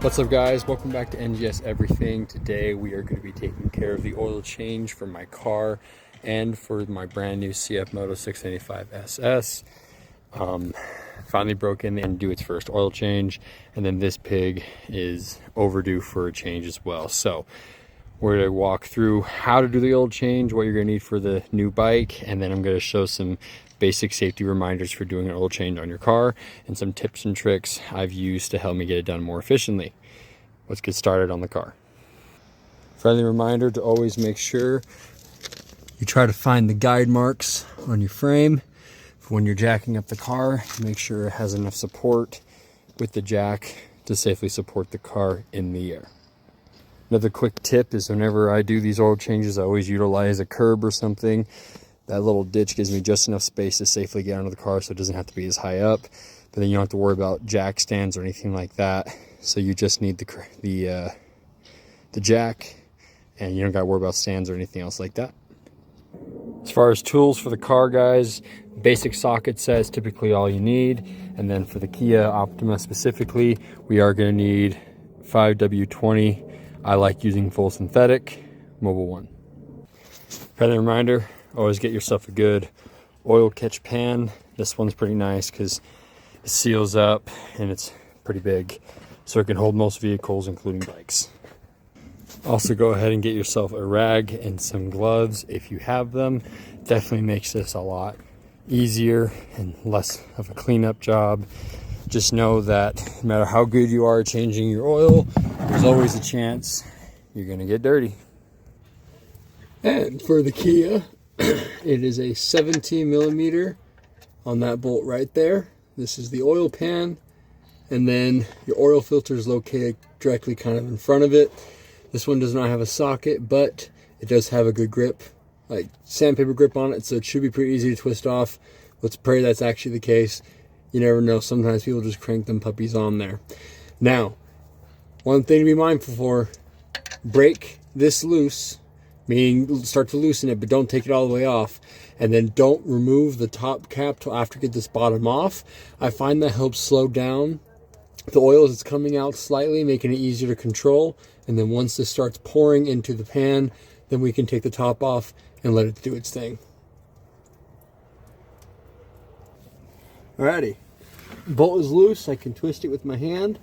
What's up guys, welcome back to NGS Everything. Today we are going to be taking care of the oil change for my car and for my brand new CF Moto 695 SS. Finally broke in and do its first oil change, and then this pig is overdue for a change as well. So we're going to walk through how to do the oil change, what you're going to need for the new bike, and then I'm going to show some basic safety reminders for doing an oil change on your car and some tips and tricks I've used to help me get it done more efficiently. Let's get started on the car. Friendly reminder to always make sure you try to find the guide marks on your frame for when you're jacking up the car. Make sure it has enough support with the jack to safely support the car in the air. Another quick tip is whenever I do these oil changes, I always utilize a curb or something. That little ditch gives me just enough space to safely get onto the car so it doesn't have to be as high up. But then you don't have to worry about jack stands or anything like that. So you just need the jack, and you don't got to worry about stands or anything else like that. As far as tools for the car, guys, basic socket set is typically all you need. And then for the Kia Optima specifically, we are going to need 5W20. I like using full synthetic, Mobile One. Friendly reminder, always get yourself a good oil catch pan. This one's pretty nice because it seals up and it's pretty big, so it can hold most vehicles, including bikes. Also, go ahead and get yourself a rag and some gloves if you have them. Definitely makes this a lot easier and less of a cleanup job. Just know that no matter how good you are at changing your oil, there's always a chance you're gonna get dirty. And for the Kia, it is a 17 millimeter on that bolt right there. This is the oil pan, and then your oil filter is located directly kind of in front of it. This one does not have a socket, but it does have a good grip, like sandpaper grip on it, so it should be pretty easy to twist off. Let's pray that's actually the case. You never know, sometimes people just crank them puppies on there. Now, one thing to be mindful for, break this loose, meaning start to loosen it, but don't take it all the way off. And then don't remove the top cap till after you get this bottom off. I find that helps slow down the oil as it's coming out slightly, making it easier to control. And then once this starts pouring into the pan, then we can take the top off and let it do its thing. Alrighty, bolt is loose. I can twist it with my hand.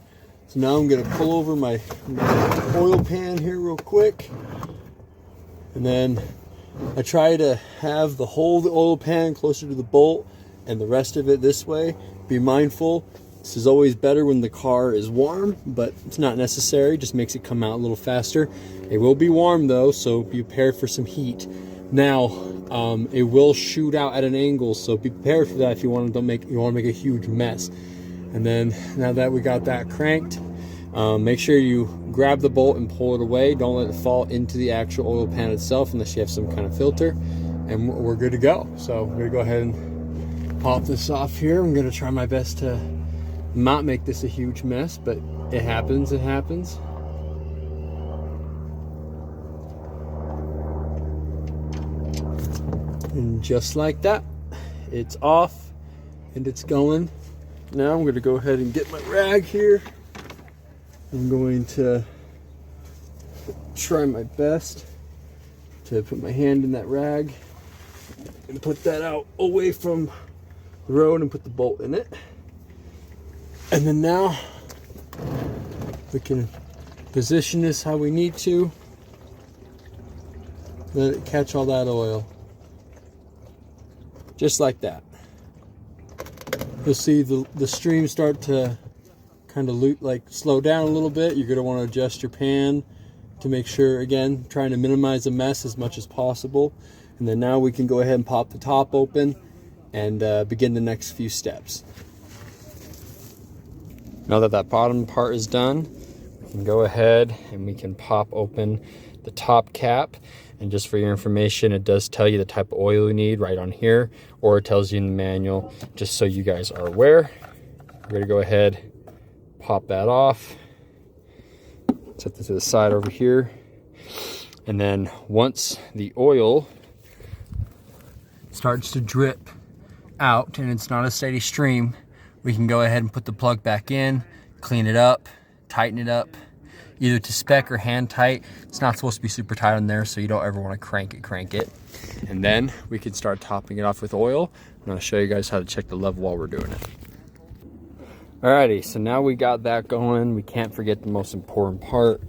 So now I'm going to pull over my oil pan here real quick. And then I try to have the whole oil pan closer to the bolt and the rest of it this way. Be mindful, this is always better when the car is warm, but it's not necessary. Just makes it come out a little faster. It will be warm though, so be prepared for some heat. Now, it will shoot out at an angle, so be prepared for that if you want to make a huge mess. And then now that we got that cranked, make sure you grab the bolt and pull it away. Don't let it fall into the actual oil pan itself unless you have some kind of filter, and we're good to go. So I'm gonna go ahead and pop this off here. I'm gonna try my best to not make this a huge mess, but it happens. And just like that, it's off and it's going. Now I'm gonna go ahead and get my rag here. I'm going to try my best to put my hand in that rag and put that out away from the road and put the bolt in it. And then now we can position this how we need to. Let it catch all that oil. Just like that. You'll see the stream start to kind of slow down a little bit. You're going to want to adjust your pan to make sure, again, trying to minimize the mess as much as possible. And then now we can go ahead and pop the top open and begin the next few steps. Now that that bottom part is done, we can go ahead and we can pop open the top cap. And just for your information, it does tell you the type of oil you need right on here, or it tells you in the manual, just so you guys are aware. We're going to go ahead, pop that off, set this to the side over here, and then once the oil starts to drip out and it's not a steady stream, we can go ahead and put the plug back in, clean it up, tighten it up either to spec or hand tight. It's not supposed to be super tight on there, so you don't ever want to crank it. And then we can start topping it off with oil. I'm going to show you guys how to check the level while we're doing it. Alrighty, so now we got that going. We can't forget the most important part,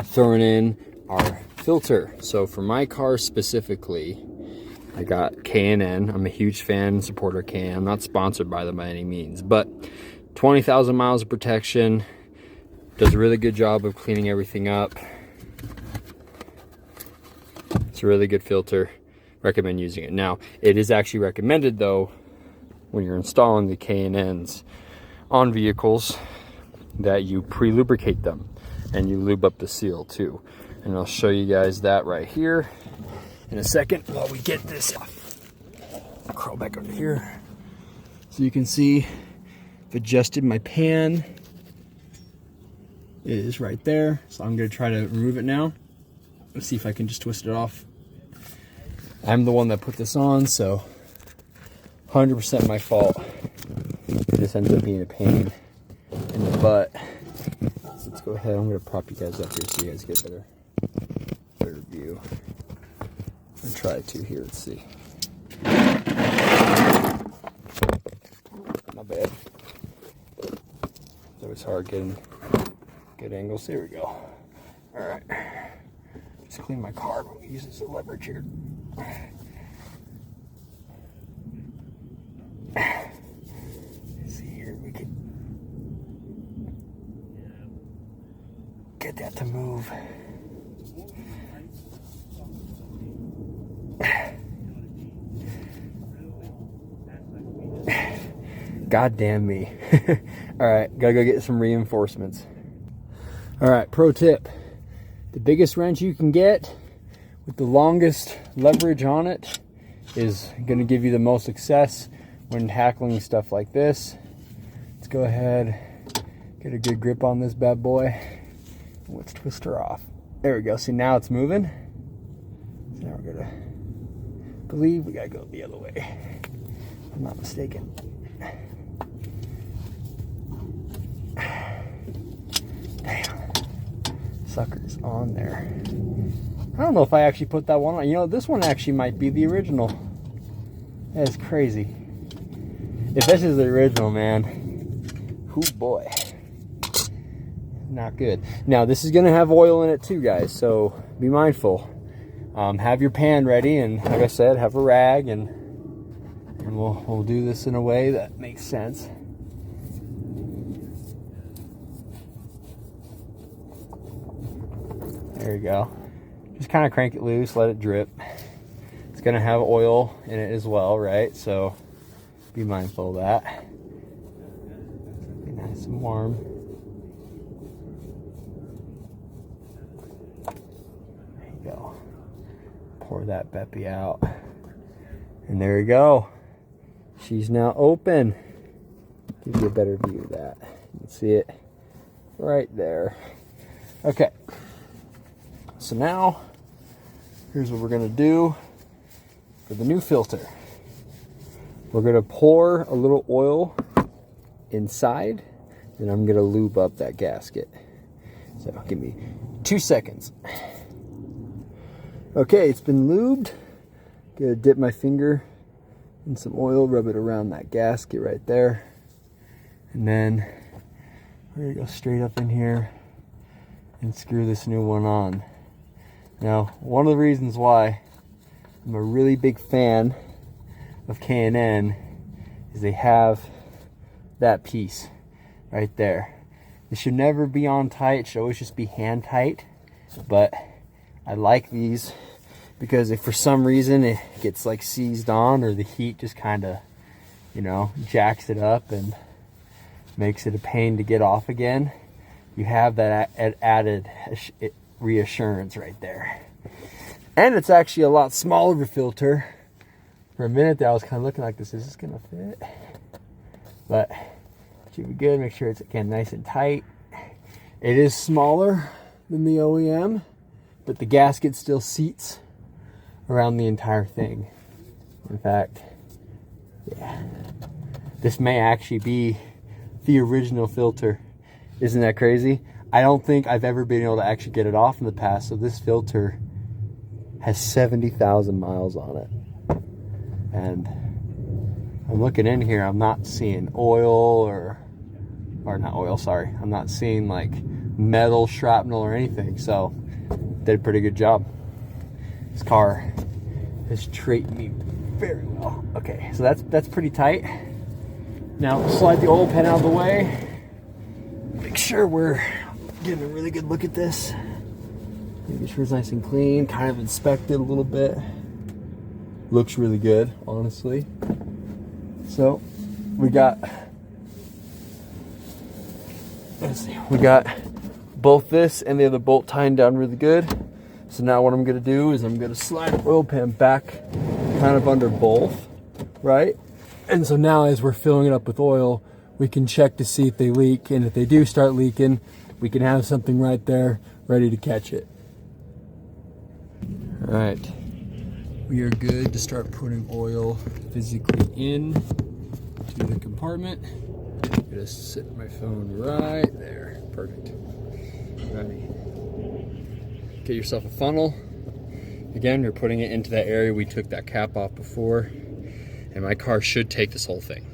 throwing in our filter. So for my car specifically, I got K&N. I'm a huge fan and supporter of K&N. I'm not sponsored by them by any means, but 20,000 miles of protection. Does a really good job of cleaning everything up. It's a really good filter. Recommend using it. Now, it is actually recommended though, when you're installing the K&Ns on vehicles, that you pre-lubricate them and you lube up the seal too. And I'll show you guys that right here in a second while we get this off. I'll crawl back under here. So you can see I've adjusted my pan. It is right there. So I'm gonna try to remove it now. Let's see if I can just twist it off. I'm the one that put this on, so 100% my fault. This ends up being a pain in the butt. So let's go ahead. I'm gonna prop you guys up here so you guys get better view. I'll try it too here. Let's see. Not bad. It's always hard getting good angles. There we go. All right. Just clean my car. But we use this as a leverage here. Let's see here. We can get that to move. God damn me. All right, gotta go get some reinforcements. All right, pro tip. The biggest wrench you can get with the longest leverage on it is gonna give you the most success when tackling stuff like this. Let's go ahead, get a good grip on this bad boy. Let's twist her off. There we go. See, now it's moving. So now we're gonna believe we gotta go the other way. If I'm not mistaken. Damn. Sucker's on there. I don't know if I actually put that one on. You know, this one actually might be the original. That is crazy. If this is the original, man, oh boy. Not good. Now, this is going to have oil in it too, guys, so be mindful. Have your pan ready, and like I said, have a rag, and we'll do this in a way that makes sense. There you go. Just kind of crank it loose, let it drip. It's going to have oil in it as well, right? So be mindful of that. Be nice and warm. There you go. Pour that Beppy out. And there you go. She's now open. Give you a better view of that. You can see it right there. Okay. So now, here's what we're going to do for the new filter. We're going to pour a little oil inside, and I'm going to lube up that gasket. So give me 2 seconds. Okay, it's been lubed. Gonna dip my finger in some oil, rub it around that gasket right there. And then we're gonna go straight up in here and screw this new one on. Now, one of the reasons why I'm a really big fan of K&N is they have that piece right there. It should never be on tight, it should always just be hand tight. But I like these because if for some reason it gets like seized on, or the heat just kind of, you know, jacks it up and makes it a pain to get off again, you have that added reassurance right there. And it's actually a lot smaller of a filter. For a minute there I was kind of looking like this, is this gonna fit? But it should be good. Make sure it's, again, nice and tight. It is smaller than the OEM, but the gasket still seats around the entire thing. In fact, yeah, this may actually be the original filter. Isn't that crazy? I don't think I've ever been able to actually get it off in the past. So this filter has 70,000 miles on it. And I'm looking in here, I'm not seeing oil or not oil, sorry. I'm not seeing like metal, shrapnel or anything. So did a pretty good job. This car has treated me very well. Okay, so that's pretty tight. Now slide the oil pan out of the way. Make sure we're getting a really good look at this. Make sure it's nice and clean. Kind of inspect it a little bit. Looks really good, honestly. So we got, let's see, we got both this and the other bolt tying down really good. So now what I'm gonna do is I'm gonna slide the oil pan back kind of under both, right? And so now as we're filling it up with oil, we can check to see if they leak, and if they do start leaking, we can have something right there ready to catch it. All right, we are good to start putting oil physically in to the compartment. Just sit my phone right there. Perfect. Ready. Get yourself a funnel. Again, you're putting it into that area we took that cap off before, and my car should take this whole thing.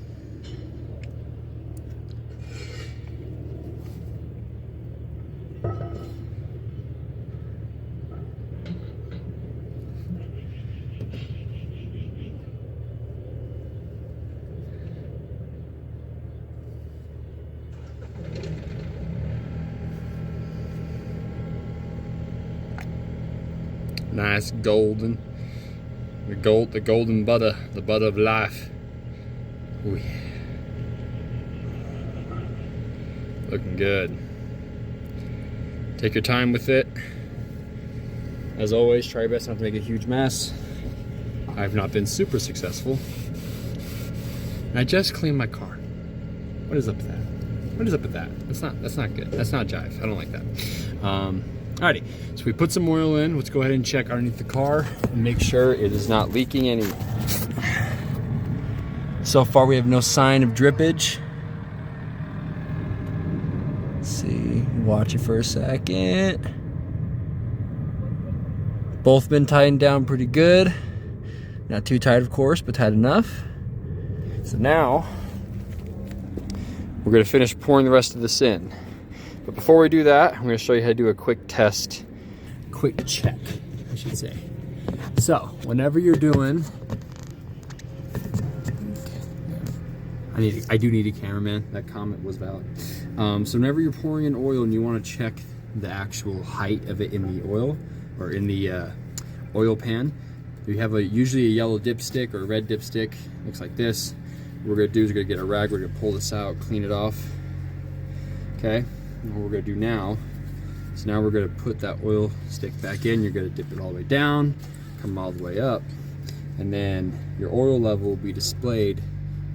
Nice golden, the golden butter, the butter of life. Ooh, yeah. Looking good. Take your time with it. As always, try your best not to make a huge mess. I've not been super successful. And I just cleaned my car. What is up with that? What is up with that? That's not good. That's not jive. I don't like that. Alrighty, so we put some oil in. Let's go ahead and check underneath the car and make sure it is not leaking any. So far we have no sign of drippage. Let's see, watch it for a second. Both been tightened down pretty good. Not too tight, of course, but tight enough. So now we're gonna finish pouring the rest of this in. But before we do that, I'm going to show you how to do a quick test, quick check, I should say. So, whenever you're doing, I do need a cameraman. That comment was valid. So whenever you're pouring in oil and you want to check the actual height of it in the oil, or in the oil pan, you have usually a yellow dipstick or a red dipstick. Looks like this. What we're going to do is we're going to get a rag, we're going to pull this out, clean it off. Okay. And what we're going to do now is we're going to put that oil stick back in. You're going to dip it all the way down, come all the way up, and then your oil level will be displayed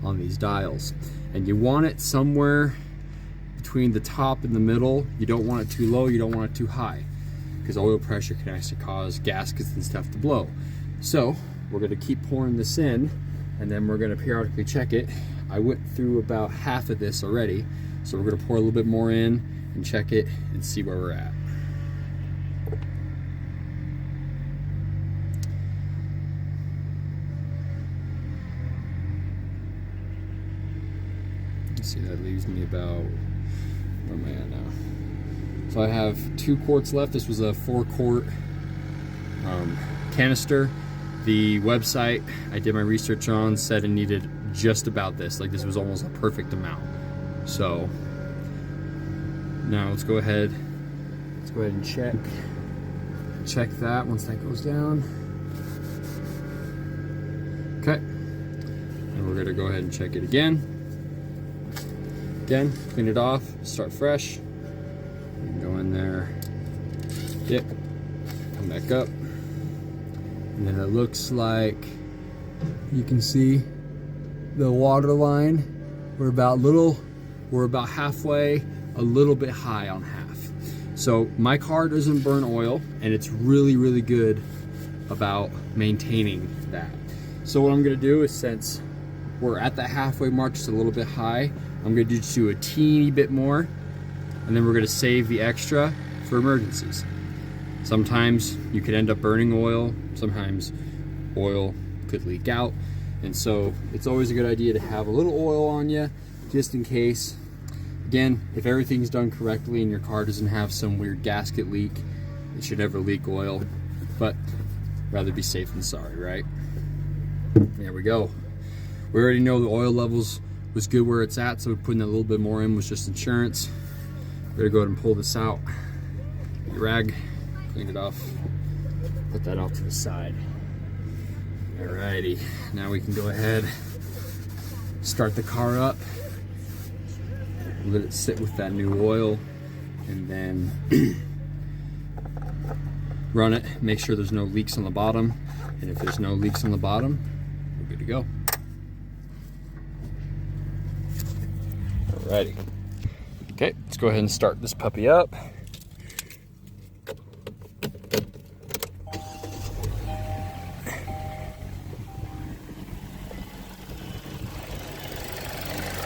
on these dials. And you want it somewhere between the top and the middle. You don't want it too low, you don't want it too high, because oil pressure can actually cause gaskets and stuff to blow. So we're going to keep pouring this in, and then we're going to periodically check it. I went through about half of this already, so we're going to pour a little bit more in and check it and see where we're at. Let's see, that leaves me about, where am I at now? So I have 2 quarts left. This was a 4-quart canister. The website I did my research on said it needed just about this. Like, this was almost a perfect amount. So now let's go ahead and check that once that goes down. Okay, and we're gonna go ahead and check it again, clean it off, start fresh. You can go in there, dip, come back up, and then it looks like you can see the water line. We're about halfway, a little bit high on half. So my car doesn't burn oil, and it's really, really good about maintaining that. So what I'm gonna do is, since we're at the halfway mark, just a little bit high, I'm gonna just do a teeny bit more, and then we're gonna save the extra for emergencies. Sometimes you could end up burning oil, sometimes oil could leak out, and so it's always a good idea to have a little oil on you just in case. Again, if everything's done correctly and your car doesn't have some weird gasket leak, it should never leak oil, but rather be safe than sorry, right? There we go. We already know the oil levels was good where it's at, so putting a little bit more in was just insurance. Better go ahead and pull this out. Get your rag, clean it off, put that off to the side. Alrighty, now we can go ahead, start the car up, let it sit with that new oil, and then run it, make sure there's no leaks on the bottom, and if there's no leaks on the bottom, we're good to go. Alrighty. Okay, let's go ahead and start this puppy up.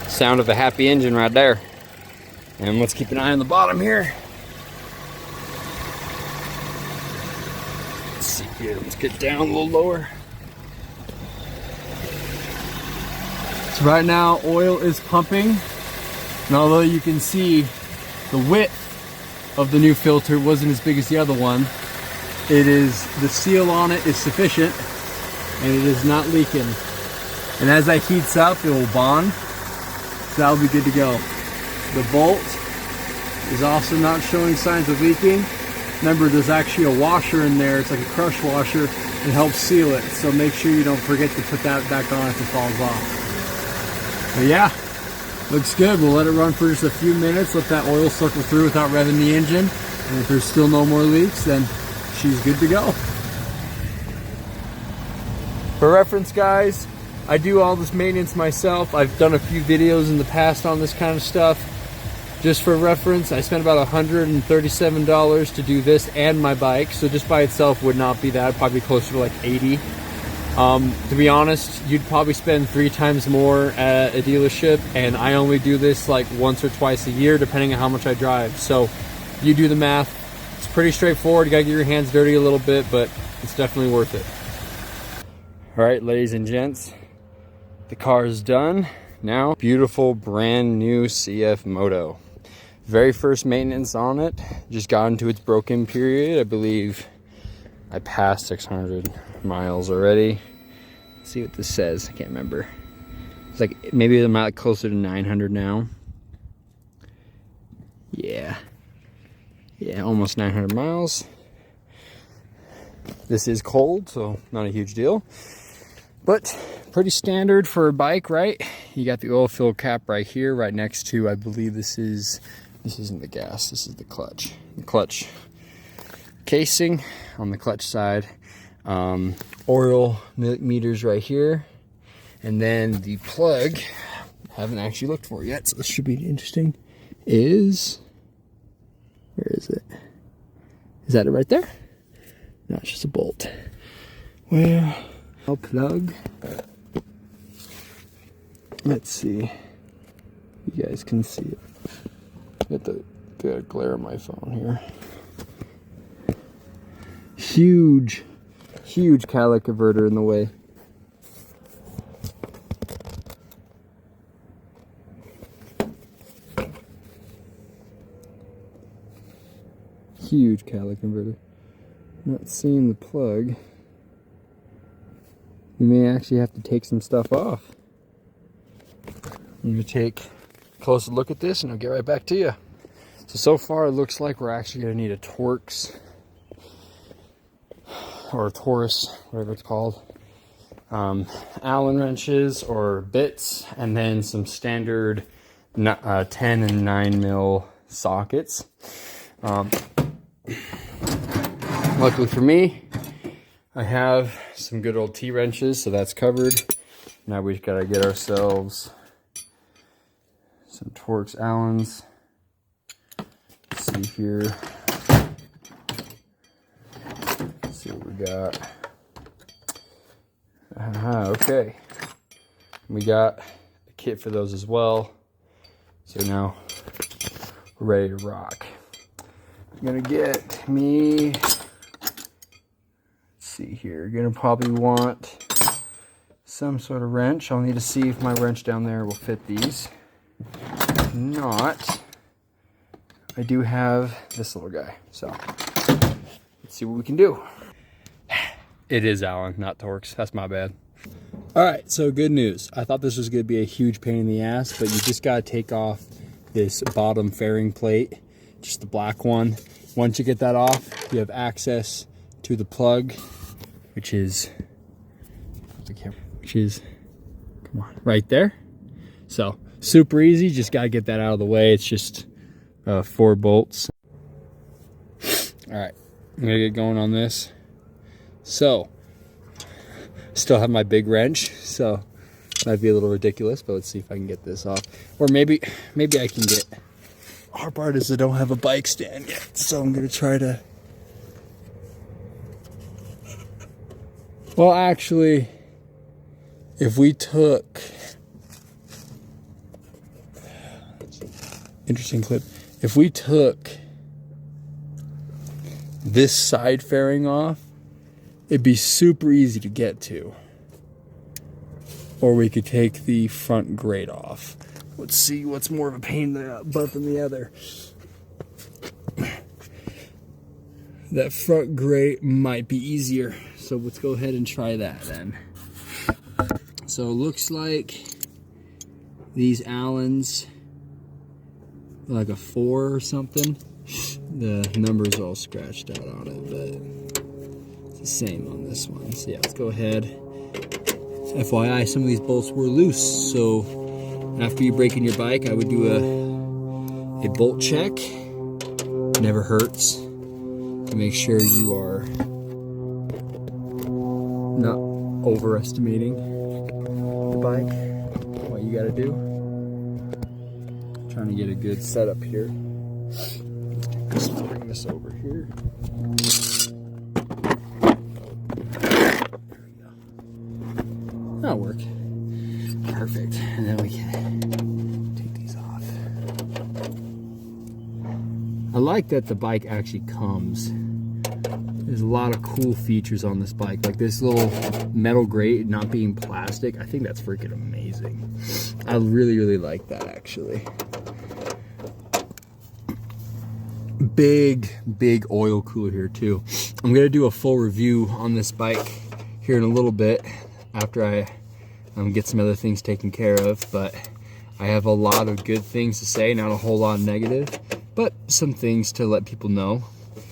Sound of a happy engine right there. And let's keep an eye on the bottom here. Let's see here, let's get down a little lower. So right now, oil is pumping. And although you can see the width of the new filter wasn't as big as the other one, the seal on it is sufficient and it is not leaking. And as that heats up, it will bond. So that'll be good to go. The bolt is also not showing signs of leaking. Remember, there's actually a washer in there. It's like a crush washer. It helps seal it. So make sure you don't forget to put that back on if it falls off. But yeah, looks good. We'll let it run for just a few minutes. Let that oil circle through without revving the engine. And if there's still no more leaks, then she's good to go. For reference, guys, I do all this maintenance myself. I've done a few videos in the past on this kind of stuff. Just for reference, I spent about $137 to do this and my bike. So just by itself would not be that. Probably closer to like 80. To be honest, you'd probably spend 3 times more at a dealership, and I only do this like once or twice a year, depending on how much I drive. So you do the math. It's pretty straightforward. You gotta get your hands dirty a little bit, but it's definitely worth it. All right, ladies and gents, the car is done. Now, beautiful brand new CF Moto. Very first maintenance on it. Just got into its broken period. I believe I passed 600 miles already. Let's see what this says. I can't remember. It's like maybe I'm at closer to 900 now. Yeah, almost 900 miles. This is cold, so not a huge deal, but pretty standard for a bike, right? You got the oil fill cap right here, right next to, I believe this isn't the gas, this is the clutch. The clutch casing on the clutch side. Oil meters right here, and then the plug, haven't actually looked for it yet, so this should be interesting, where is it? Is that it right there? No, it's just a bolt. Well, I'll plug. Let's see. You guys can see it. Get the glare on my phone here. Huge catalytic converter in the way. Huge catalytic converter. Not seeing the plug. You may actually have to take some stuff off. I'm going to take a closer look at this and I'll get right back to you. So far it looks like we're actually going to need a Torx or a Taurus, whatever it's called. Allen wrenches or bits, and then some standard 10 and 9 mil sockets. Luckily for me, I have some good old T-wrenches, so that's covered. Now we've got to get ourselves some Torx Allens. Let's see here. Let's see what we got. Okay. We got a kit for those as well. So now ready to rock. I'm gonna get me, let's see here, you're gonna probably want some sort of wrench. I'll need to see if my wrench down there will fit these. If not, I do have this little guy, so let's see what we can do. It is Allen, not Torx. That's my bad. All right, so good news. I thought this was gonna be a huge pain in the ass, but you just gotta take off this bottom fairing plate, just the black one. Once you get that off, you have access to the plug, which is, come on, right there. So super easy, just gotta get that out of the way. It's just 4 bolts. All right, I'm gonna get going on this. So, still have my big wrench, so might be a little ridiculous, but let's see if I can get this off. Or maybe I can get, hard part is I don't have a bike stand yet, so I'm gonna try to, well actually, if we took, interesting clip, if we took this side fairing off, it'd be super easy to get to. Or we could take the front grate off. Let's see what's more of a pain in the butt than the other. That front grate might be easier, so let's go ahead and try that then. So it looks like these Allens are like a 4 or something. The number's all scratched out on it, but it's the same on this one. So yeah, let's go ahead. FYI, some of these bolts were loose, so after you break in your bike, I would do a bolt check. Never hurts to make sure you are not overestimating the bike. What you gotta do. Trying to get a good setup here. Let's bring this over here. That'll work. Perfect. And then we can take these off. I like that the bike actually comes. There's a lot of cool features on this bike. Like this little metal grate not being plastic. I think that's freaking amazing. I really, really like that actually. Big oil cooler here too. I'm gonna do a full review on this bike here in a little bit after I get some other things taken care of, but I have a lot of good things to say, not a whole lot of negative, but some things to let people know,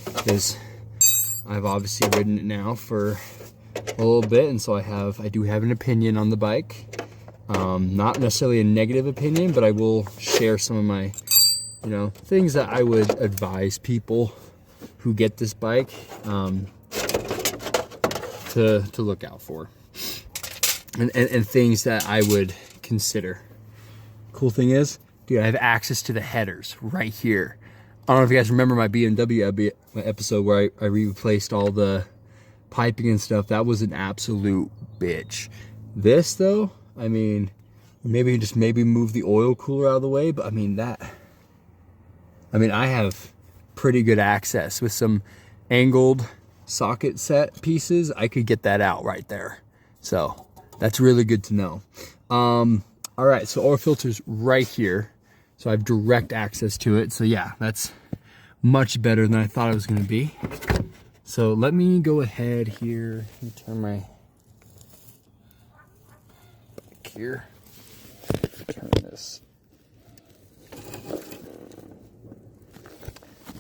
because I've obviously ridden it now for a little bit, and so I do have an opinion on the bike. Not necessarily a negative opinion, but I will share some of my, things that I would advise people who get this bike to look out for. And things that I would consider. Cool thing is, dude, I have access to the headers right here. I don't know if you guys remember my BMW episode where I replaced all the piping and stuff. That was an absolute bitch. This though, I mean, maybe move the oil cooler out of the way, but I have pretty good access with some angled socket set pieces. I could get that out right there. So that's really good to know. All right, so oil filter's right here. So I have direct access to it. So yeah, that's much better than I thought it was gonna be. So let me go ahead here and turn my back here. Turn this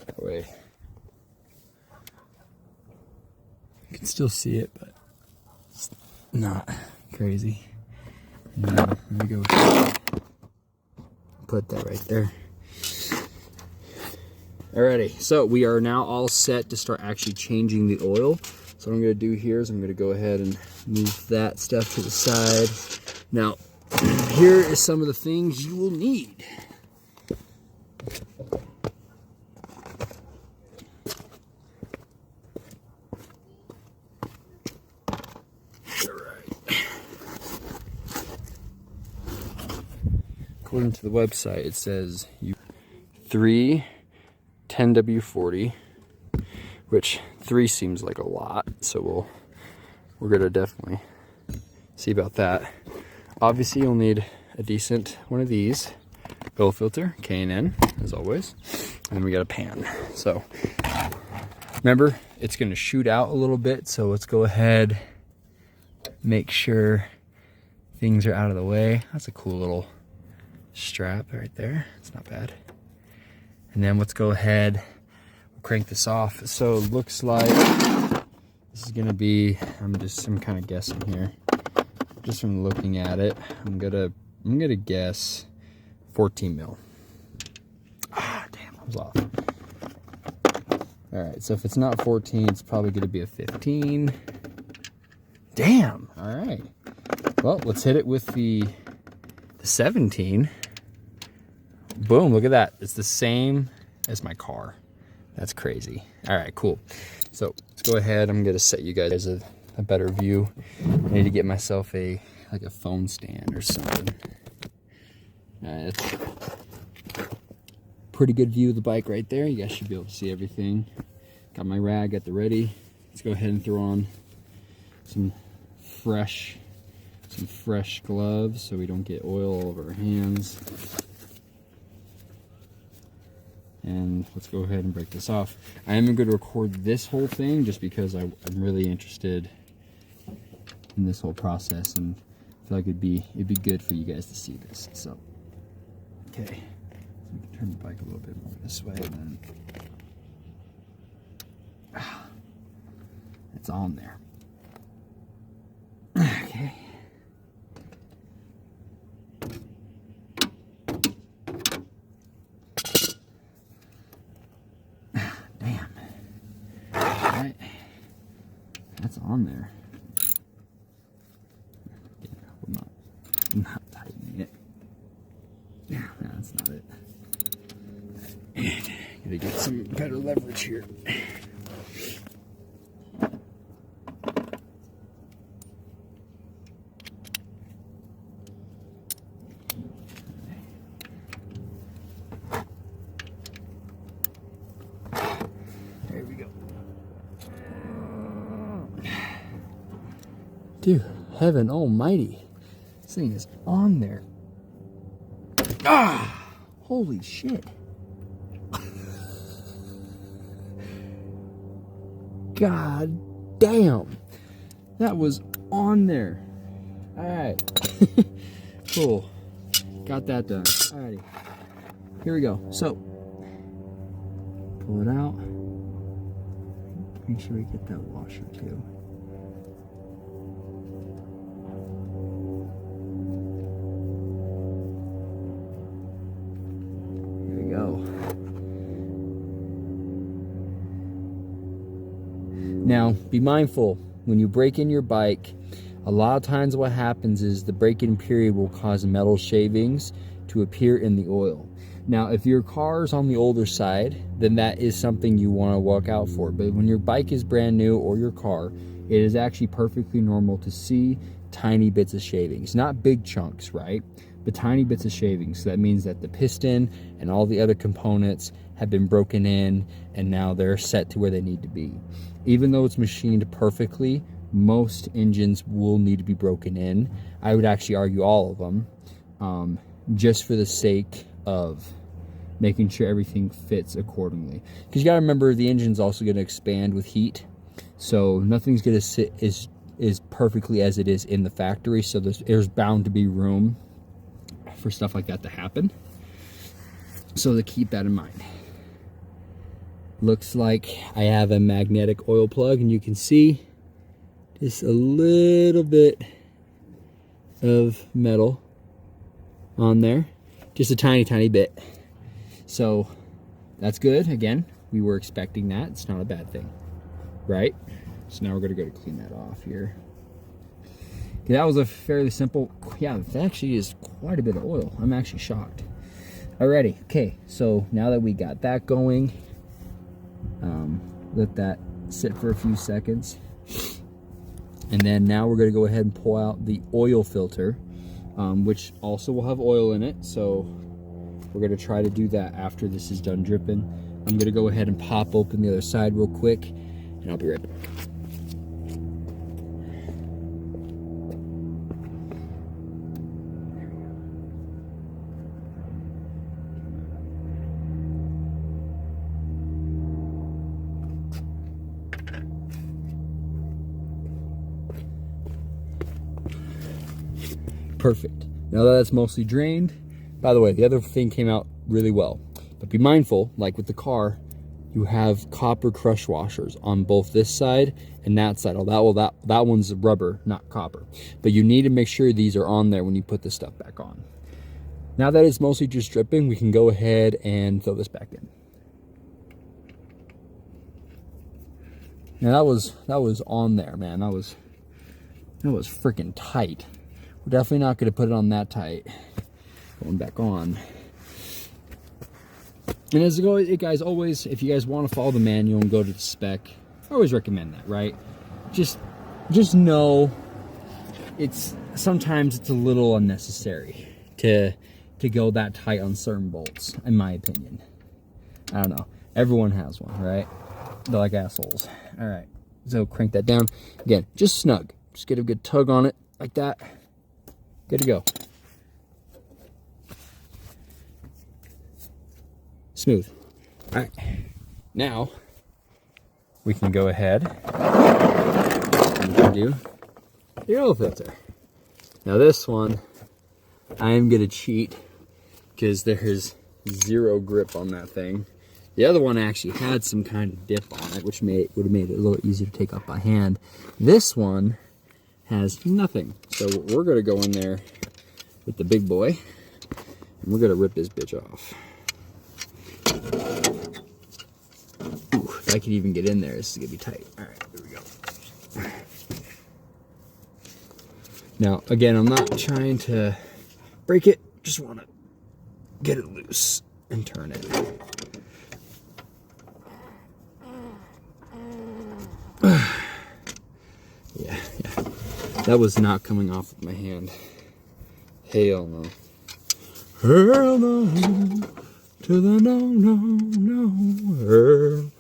that way. You can still see it, but it's not crazy. Now, let me go put that right there. Alrighty, so we are now all set to start actually changing the oil. So what I'm gonna do here is I'm gonna go ahead and move that stuff to the side. Now, here is some of the things you will need. According to the website, it says 3 10W40, which 3 seems like a lot, so we're gonna definitely see about that. Obviously, you'll need a decent one of these. Oil filter, K&N, as always. And then we got a pan. So remember, it's gonna shoot out a little bit, so let's go ahead, make sure things are out of the way. That's a cool little strap right there. It's not bad. And then let's go ahead, crank this off. So it looks like this is gonna be, I'm kind of guessing here. Just from looking at it, I'm gonna guess 14 mil. Ah, damn, I was off. All right, so if it's not 14, it's probably gonna be a 15. Damn, all right. Well, let's hit it with the 17. Boom, look at that. It's the same as my car. That's crazy. All right, cool. So let's go ahead. I'm gonna set you guys a better view. I need to get myself like a phone stand or something. All right, that's pretty good view of the bike right there. You guys should be able to see everything. Got my rag at the ready. Let's go ahead and throw on some fresh gloves so we don't get oil all over our hands. And let's go ahead and break this off. I am going to record this whole thing just because I'm really interested in this whole process, and I feel like it'd be good for you guys to see this. So, okay, so we can turn the bike a little bit more this way, and then it's on there. Okay. Damn. All right. That's on there. Yeah, we're not tightening it. No, that's not it. Gotta get some better leverage here. There we go. Dude, heaven almighty. This thing is on there. Ah! Holy shit. God damn. That was on there. Alright. Cool. Got that done. Alrighty. Here we go. So, pull it out. Make sure we get that washer too. Here we go. Now, be mindful when you break in your bike. A lot of times what happens is the break-in period will cause metal shavings to appear in the oil. Now, if your car is on the older side, then that is something you want to walk out for. But when your bike is brand new, or your car, it is actually perfectly normal to see tiny bits of shavings. Not big chunks, right? But tiny bits of shavings. So that means that the piston and all the other components have been broken in, and now they're set to where they need to be. Even though it's machined perfectly, most engines will need to be broken in. I would actually argue all of them, just for the sake of making sure everything fits accordingly. Because you got to remember, the engine's also going to expand with heat, so nothing's going to sit as perfectly as it is in the factory. So there's bound to be room for stuff like that to happen. So to keep that in mind. Looks like I have a magnetic oil plug, and you can see just a little bit of metal on there. Just a tiny bit. So that's good. Again, we were expecting that. It's not a bad thing, right? So now we're gonna go to clean that off here. Okay, that was a fairly simple, yeah, that actually is quite a bit of oil. I'm actually shocked. Alrighty, okay, so now that we got that going, let that sit for a few seconds. And then now we're gonna go ahead and pull out the oil filter, which also will have oil in it. So We're gonna try to do that after this is done dripping. I'm gonna go ahead and pop open the other side real quick, and I'll be right back. Perfect. Now that that's mostly drained, by the way, the other thing came out really well. But be mindful, like with the car, you have copper crush washers on both this side and that side. Oh, that one's rubber, not copper. But you need to make sure these are on there when you put this stuff back on. Now that it's mostly just dripping, we can go ahead and throw this back in. Now that was on there, man. That was freaking tight. We're definitely not going to put it on that tight. Going back on. And as guys, always, if you guys want to follow the manual and go to the spec, I always recommend that, right? Just know sometimes it's a little unnecessary to go that tight on certain bolts, in my opinion. I don't know. Everyone has one, right? They're like assholes. All right. So crank that down. Again, just snug. Just get a good tug on it like that. Good to go. Smooth. All right. Now we can go ahead and we can do the oil filter. Now this one, I am gonna cheat because there is zero grip on that thing. The other one actually had some kind of dip on it, which would have made it a little easier to take up by hand. This one has nothing. So we're gonna go in there with the big boy and we're gonna rip this bitch off. Ooh, if I could even get in there, this is gonna be tight. All right, here we go. Now, again, I'm not trying to break it, just wanna get it loose and turn it. Yeah. That was not coming off with my hand. Hell no. Hell no. To the no. Hell.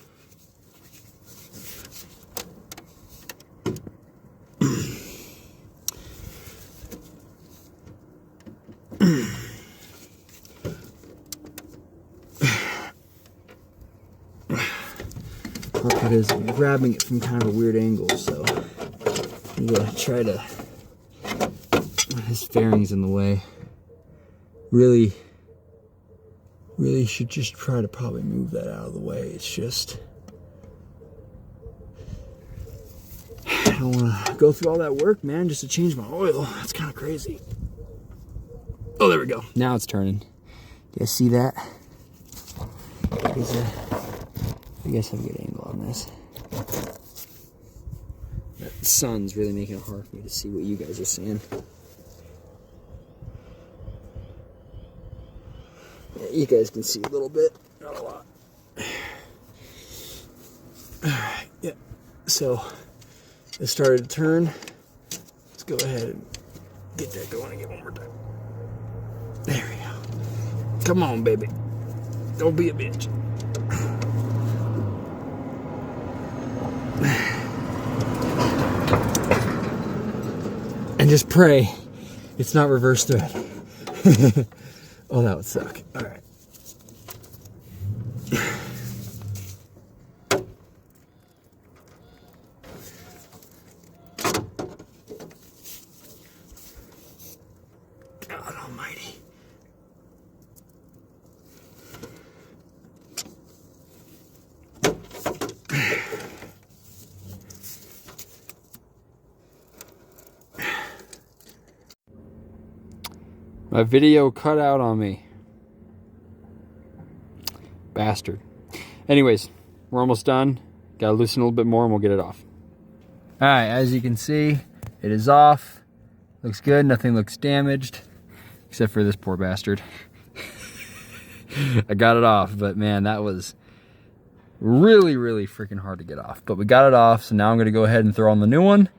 Part is I'm grabbing it from kind of a weird angle, so I'm gonna try to. His fairing's in the way. Really should just try to probably move that out of the way. It's just I don't want to go through all that work, man, just to change my oil. That's kind of crazy. Oh, there we go. Now it's turning. Do you guys see that? You guys have a good angle on this. That sun's really making it hard for me to see what you guys are seeing. Yeah, you guys can see a little bit, not a lot. Alright, yeah. So it started to turn. Let's go ahead and get that going again one more time. There we go. Come on, baby. Don't be a bitch. And just pray it's not reverse thread. Oh, that would suck. All right. God almighty. My video cut out on me. Bastard. Anyways, we're almost done. Gotta loosen a little bit more and we'll get it off. Alright, as you can see, it is off. Looks good, nothing looks damaged. Except for this poor bastard. I got it off, but man, that was really freaking hard to get off. But we got it off, so now I'm gonna go ahead and throw on the new one.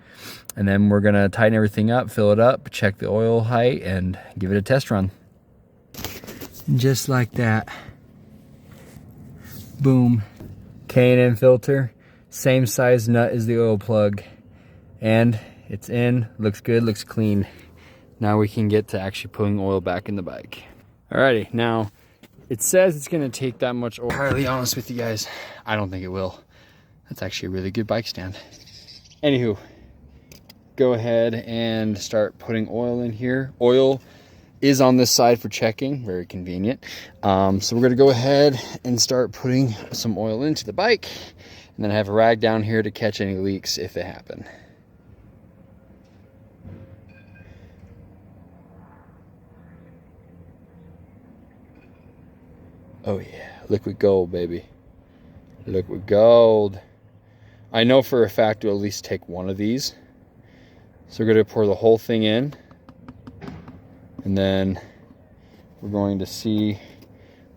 And then we're gonna tighten everything up, fill it up, check the oil height, and give it a test run. And just like that, boom, K&N filter, same size nut as the oil plug, and it's in, looks good, looks clean. Now we can get to actually putting oil back in the bike. Alrighty, now it says it's gonna take that much oil. Entirely honest with you guys, I don't think it will. That's actually a really good bike stand. Anywho, go ahead and start putting oil in here. Oil is on this side for checking, very convenient. So we're gonna go ahead and start putting some oil into the bike, and then I have a rag down here to catch any leaks if they happen. Oh yeah, liquid gold, baby. Liquid gold. I know for a fact to at least take one of these. So we're gonna pour the whole thing in, and then we're going to see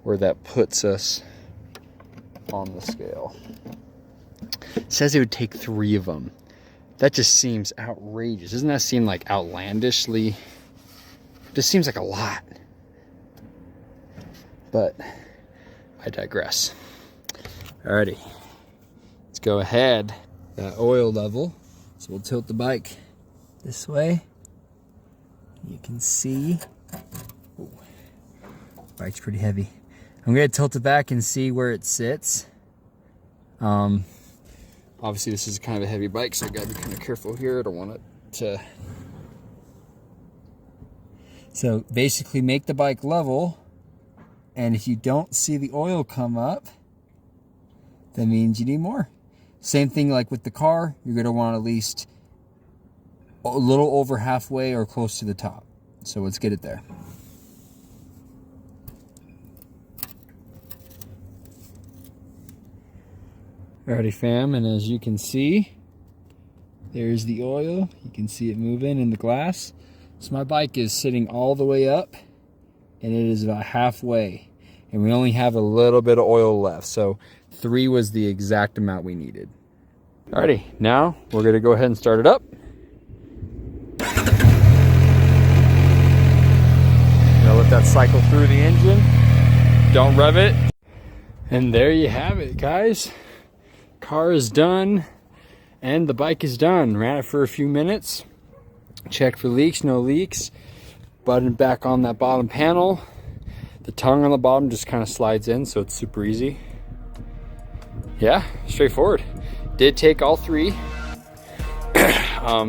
where that puts us on the scale. It says it would take 3 of them. That just seems outrageous. Doesn't that seem like outlandishly? Just seems like a lot. But I digress. Alrighty, let's go ahead. That oil level, so we'll tilt the bike this way. You can see, ooh, bike's pretty heavy. I'm gonna tilt it back and see where it sits. Obviously this is kind of a heavy bike, so I gotta be kind of careful here. I don't want it to. So basically make the bike level, and if you don't see the oil come up, that means you need more. Same thing like with the car, you're gonna want at least a little over halfway or close to the top. So let's get it there. Alrighty fam, and as you can see, there's the oil. You can see it moving in the glass. So my bike is sitting all the way up, and it is about halfway. And we only have a little bit of oil left. So 3 was the exact amount we needed. Alrighty, now we're gonna go ahead and start it up. Gonna let that cycle through the engine. Don't rev it. And there you have it, guys. Car is done, and the bike is done. Ran it for a few minutes. Checked for leaks, no leaks. Button back on that bottom panel. The tongue on the bottom just kind of slides in, so it's super easy. Yeah, straightforward. Did take all 3,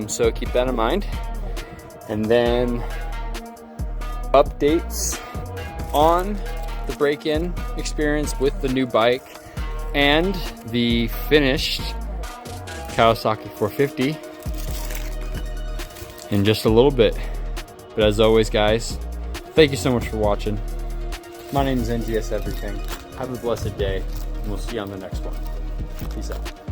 so keep that in mind. And then updates on the break-in experience with the new bike and the finished Kawasaki 450 in just a little bit. But as always, guys, thank you so much for watching. My name is NGS Everything. Have a blessed day, and we'll see you on the next one. Peace out.